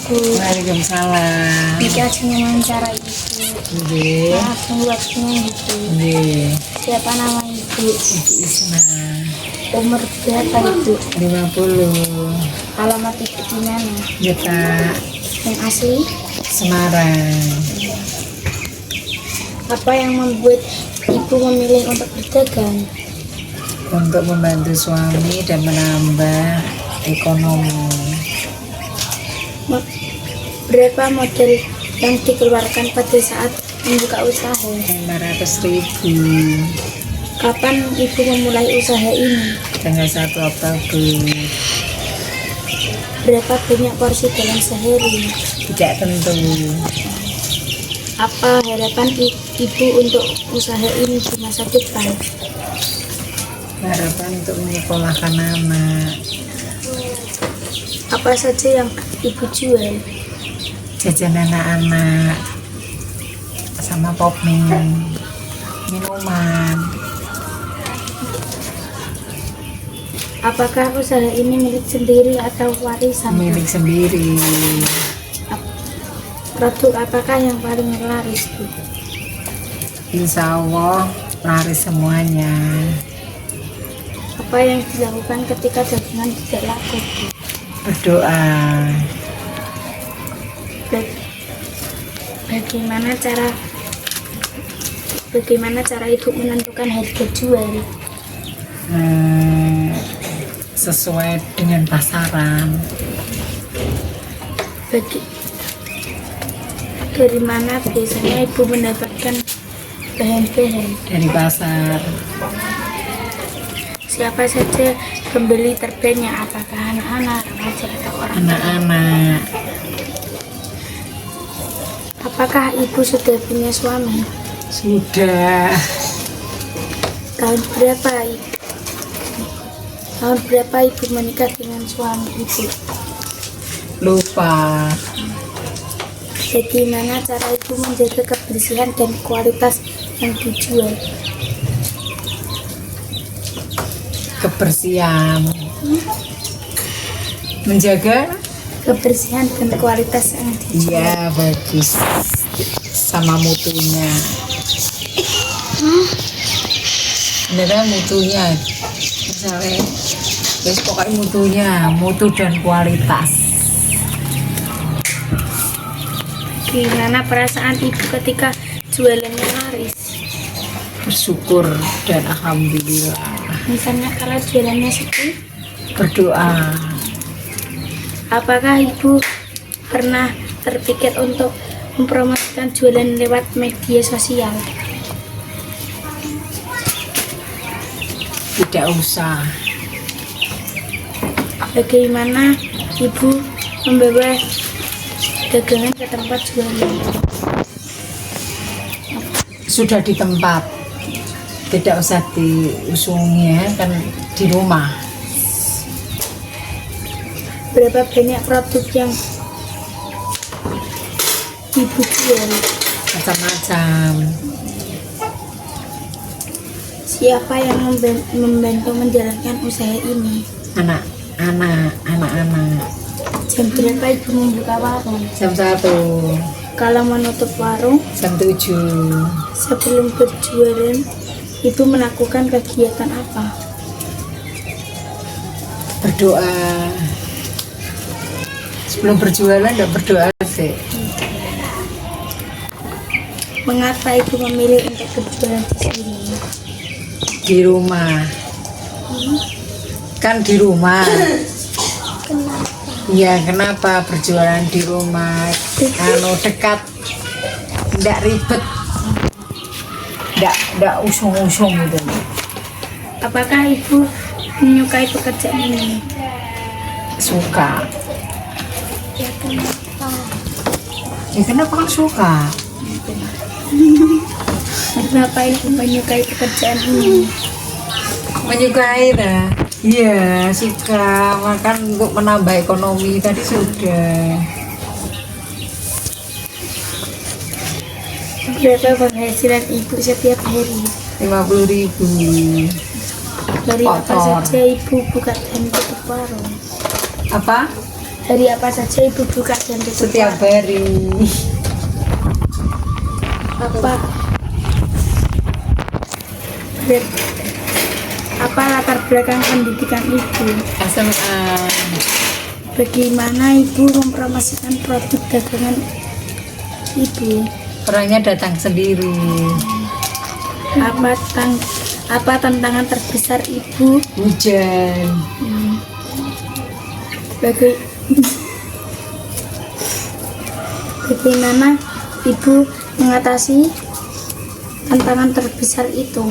Ibu. Waalaikumsalam. Iki ajeng wawancara Ibu. Nggih. Maaf tunggu waktunya Ibu. Nggih. Siapa nama Ibu? Ibu Isma. Umur berapa Ibu? 50. Alamat Ibu di mana? Kita Yang asli? Semarang. Apa yang membuat Ibu memilih untuk berdagang? Untuk membantu suami dan menambah ekonomi. Berapa modal yang dikeluarkan pada saat membuka usaha? 500.000. Kapan Ibu memulai usaha ini? Tanggal 1 Oktober. Berapa banyak porsi dalam sehari? Tidak tentu. Apa harapan Ibu untuk usaha ini di masa depan? Harapan untuk menyekolahkan anak. Apa saja yang Ibu jual? Jajan anak-anak sama popmie, minuman. Apakah usaha ini milik sendiri atau warisan? Milik sendiri. Produk apakah yang paling laris, Bu? Insya Allah laris semuanya. Apa yang dilakukan ketika dagangan tidak laku, Bu? Berdoa. Bagaimana cara Ibu menentukan harga jual? Sesuai dengan pasaran. Dari mana biasanya Ibu mendapatkan bahan-bahan? Dari pasar. Siapa saja pembeli terbanyak? Apakah anak-anak, remaja atau orang tua? Anak-anak. Apakah Ibu sudah punya suami? Sudah. Tahun berapa Ibu menikah dengan suami Ibu? Lupa. Bagaimana cara Ibu menjaga kebersihan dan kualitas yang dijual? Kebersihan. Menjaga. Kebersihan dan kualitas yang dijual. Iya, bagus. Sama mutunya. Beneran mutunya. Misalnya, terus pokoknya mutunya, mutu dan kualitas. Gimana perasaan Ibu ketika jualannya laris? Bersyukur dan alhamdulillah. Misalnya kalau jualannya sepi, Berdoa. apakah Ibu pernah terpikir untuk mempromosikan jualan lewat media sosial? Tidak usah. Bagaimana Ibu membawa dagangan ke tempat jualan? Sudah di tempat. Tidak usah diusungi ya, kan di rumah. Berapa banyak produk yang Ibu jual? Macam-macam. Siapa yang membantu menjalankan usaha ini? Anak-anak. Jam berapa Ibu membuka warung? Jam 1. Kalau menutup warung, Jam 7. sebelum berjualan, Ibu melakukan kegiatan apa? Berdoa. Sebelum berjualan tidak berdoa sih. Mengapa Ibu memilih untuk berjualan di sini? Di rumah. Kan di rumah. Kenapa? Ya kenapa berjualan di rumah? Dekat. Tidak ribet. Tidak usung-usung gitu. Apakah Ibu menyukai pekerjaan ini? Suka. Ya kenapa? Ya kenapa kan suka? Kenapa Ibu menyukai pekerjaan ini? Menyukai dah. Iya suka. Makan untuk menambah ekonomi tadi sudah. Berapa penghasilan Ibu setiap hari? 50.000. Dari apa Kotor. saja Ibu buka dan tutup warung? Apa? Hari apa saja ibu buka dan tutup Setiap warung? hari. Apa latar belakang pendidikan ibu? SMA. Bagaimana ibu mempromosikan produk dagangan ibu? Orangnya datang sendiri. Apa tantangan terbesar ibu? Hujan. Bagaimana ibu mengatasi tantangan terbesar itu?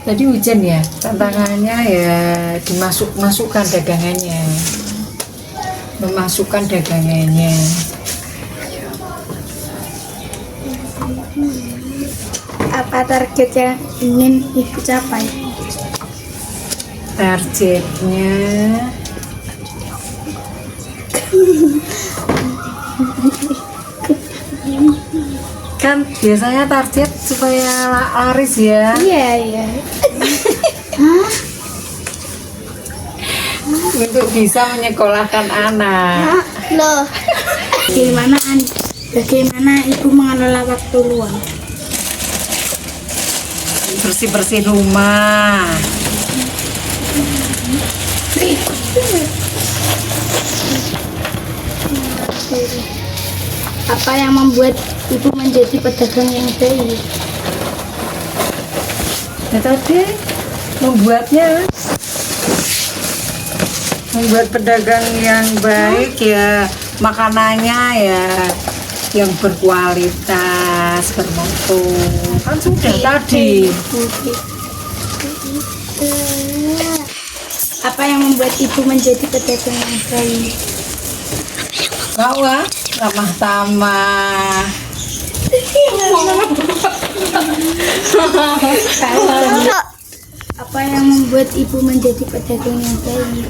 Tadi hujan ya, tantangannya ya dimasukkan dagangannya, memasukkan dagangannya. Apa target yang ingin ibu capai? Targetnya kan biasanya target supaya laris ya, Iya. untuk bisa menyekolahkan anak. Loh. Bagaimana ibu mengelola waktu luang? Bersih-bersih rumah. Apa yang membuat ibu menjadi pedagang yang baik? Ya tadi membuat pedagang yang baik ya, makanannya ya yang berkualitas, bermutu. Kan sudah tadi. Apa yang membuat ibu menjadi pedagang yang baik? Bahwa ramah tamah. Apa yang membuat ibu menjadi pedagang yang baik?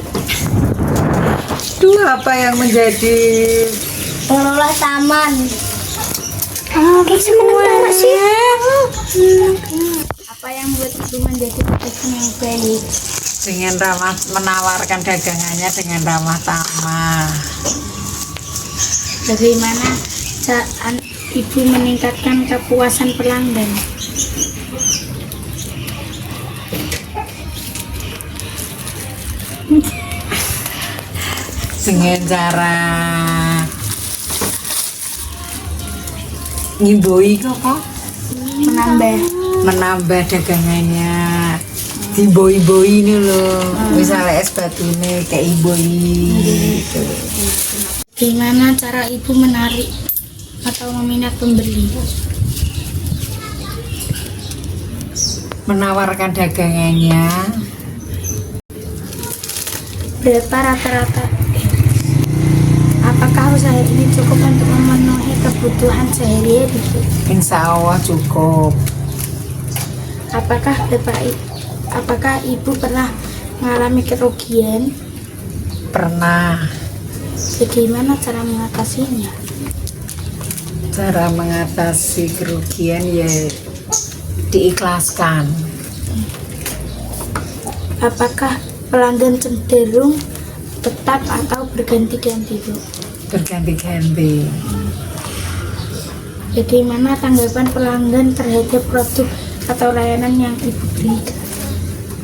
Itu apa yang menjadi Pengelola taman. Apa yang membuat ibu menjadi pedagang yang baik? dengan menawarkan dagangannya dengan ramah tamah. Bagaimana cara ibu meningkatkan kepuasan pelanggan? Dengan cara ngimboi kok menambah dagangannya, diboi-boi ini loh, misalnya es batu ini kayak iboi gitu. Gimana cara ibu menarik atau meminat pembeli? Menawarkan dagangannya. Berapa rata-rata? Apakah usaha ini cukup untuk memenuhi kebutuhan sehari-hari? Insya Allah cukup. Apakah ibu pernah mengalami kerugian? Pernah. Bagaimana cara mengatasinya? Cara mengatasi kerugian ya diikhlaskan. Apakah pelanggan cenderung tetap atau berganti-ganti, Bu? Berganti-ganti. Bagaimana tanggapan pelanggan terhadap produk atau layanan yang ibu berikan?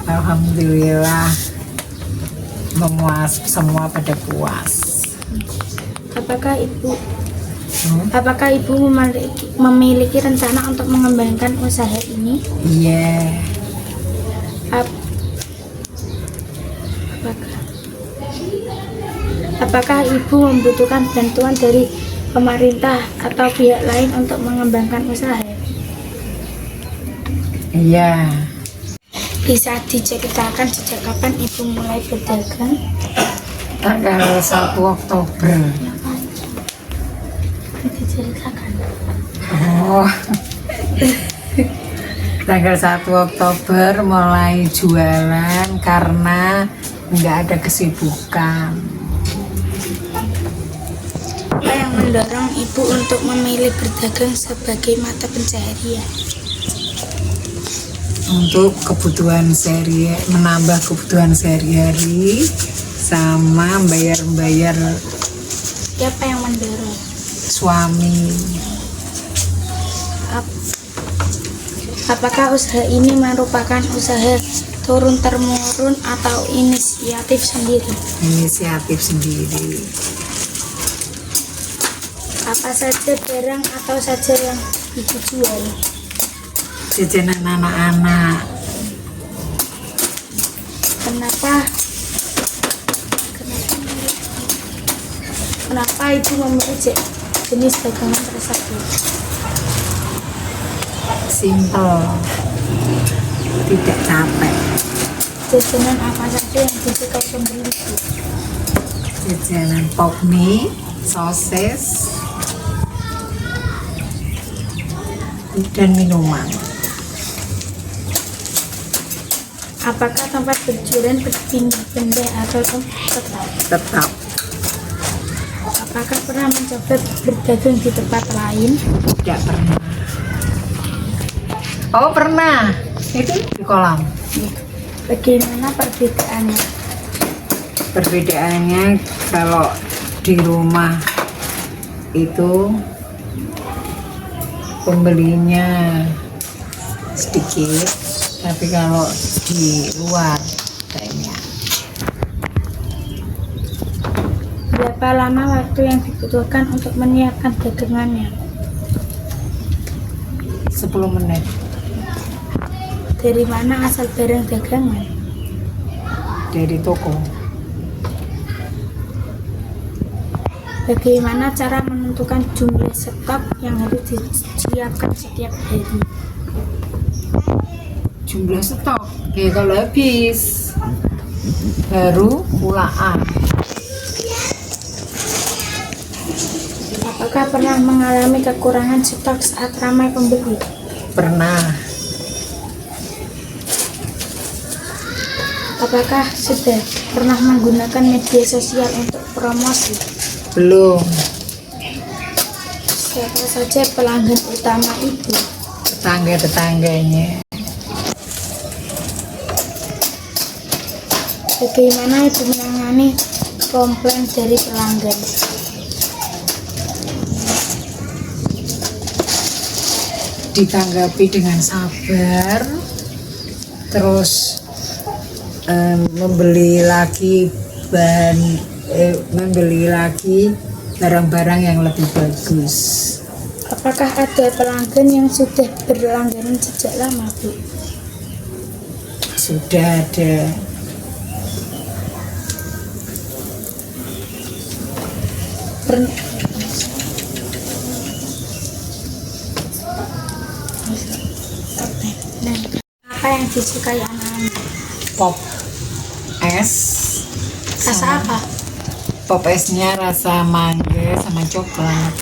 Alhamdulillah memuas, semua pada puas. Apakah ibu memiliki rencana untuk mengembangkan usaha ini? Iya. Apakah ibu membutuhkan bantuan dari pemerintah atau pihak lain untuk mengembangkan usaha? Iya. Bisa diceritakan sejak kapan ibu mulai berdagang? Tanggal 1 Oktober. Diceritakan. Oh. Tanggal 1 Oktober mulai jualan karena nggak ada kesibukan. Apa yang mendorong ibu untuk memilih berdagang sebagai mata pencaharian? Untuk kebutuhan menambah kebutuhan sehari-hari sama bayar Siapa yang mendorong? suami. Apakah usaha ini merupakan usaha turun-temurun atau inisiatif sendiri? Inisiatif sendiri. Apa saja barang atau saja yang ibu jual? Jajanan anak-anak. Kenapa ibu memilih jenis dagangan tersebut? Simple, tidak capek. Jajanan apa saja yang disukai pembeli ibu? Jajanan pop mie, sosis, dan minuman. Apakah tempat berjualan berpindah-pindah atau tetap? Tetap. Apakah pernah mencoba berdagang di tempat lain? Tidak pernah. Oh pernah, itu di kolam. Bagaimana perbedaannya? Perbedaannya kalau di rumah itu pembelinya sedikit, tapi kalau di luar banyak. Berapa lama waktu yang dibutuhkan untuk menyiapkan dagangannya? 10 menit. Dari mana asal barang dagangan? Dari toko. Bagaimana cara menentukan jumlah stok yang harus disiapkan setiap hari? Jumlah stok, kalau habis baru pulaan. Apakah pernah mengalami kekurangan stok saat ramai pembeli? Pernah. Apakah sudah pernah menggunakan media sosial untuk promosi? Belum. Siapa saja pelanggan utama ibu? Tetangga-tetangganya. Bagaimana ibu menangani komplain dari pelanggan? Ditanggapi dengan sabar, terus membeli lagi barang-barang yang lebih bagus. Apakah ada pelanggan yang sudah berlangganan sejak lama, Bu? Sudah ada. Apa yang disukai anak-anak? Pop es. Rasa apa? Pop esnya rasa mangga sama coklat.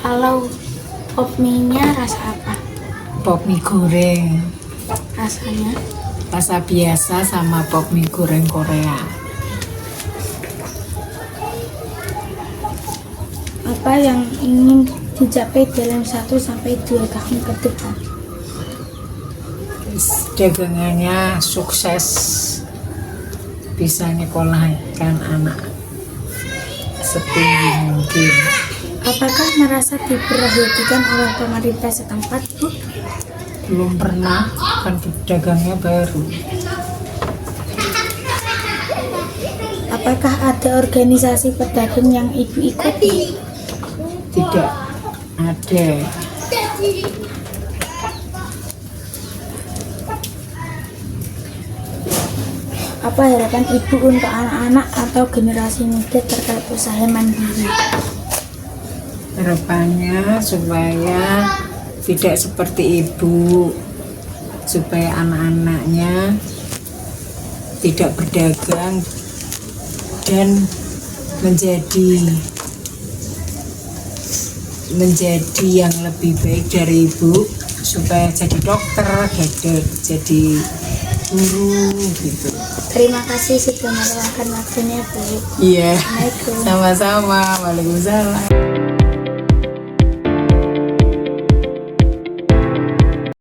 Kalau pop mie-nya rasa apa? Pop mie goreng. Rasanya? Rasa biasa sama pop mie goreng Korea. Apa yang ingin dicapai dalam 1-2 tahun ke depan? Dagangannya sukses, bisa nyekolahkan anak setinggi mungkin. Apakah merasa diperhatikan oleh pemerintah setempat, Bu? Belum pernah, kan dagangnya baru. Apakah ada organisasi pedagang yang ibu ikuti? Tidak ada. Apa harapan ibu untuk anak-anak atau generasi muda terkait usaha mandiri? Harapannya supaya tidak seperti ibu, supaya anak-anaknya tidak berdagang dan menjadi yang lebih baik dari ibu, supaya jadi dokter, jadi guru gitu. Terima kasih sudah meluangkan waktunya, Bu. Iya. Assalamualaikum. Sama-sama. Waalaikumsalam.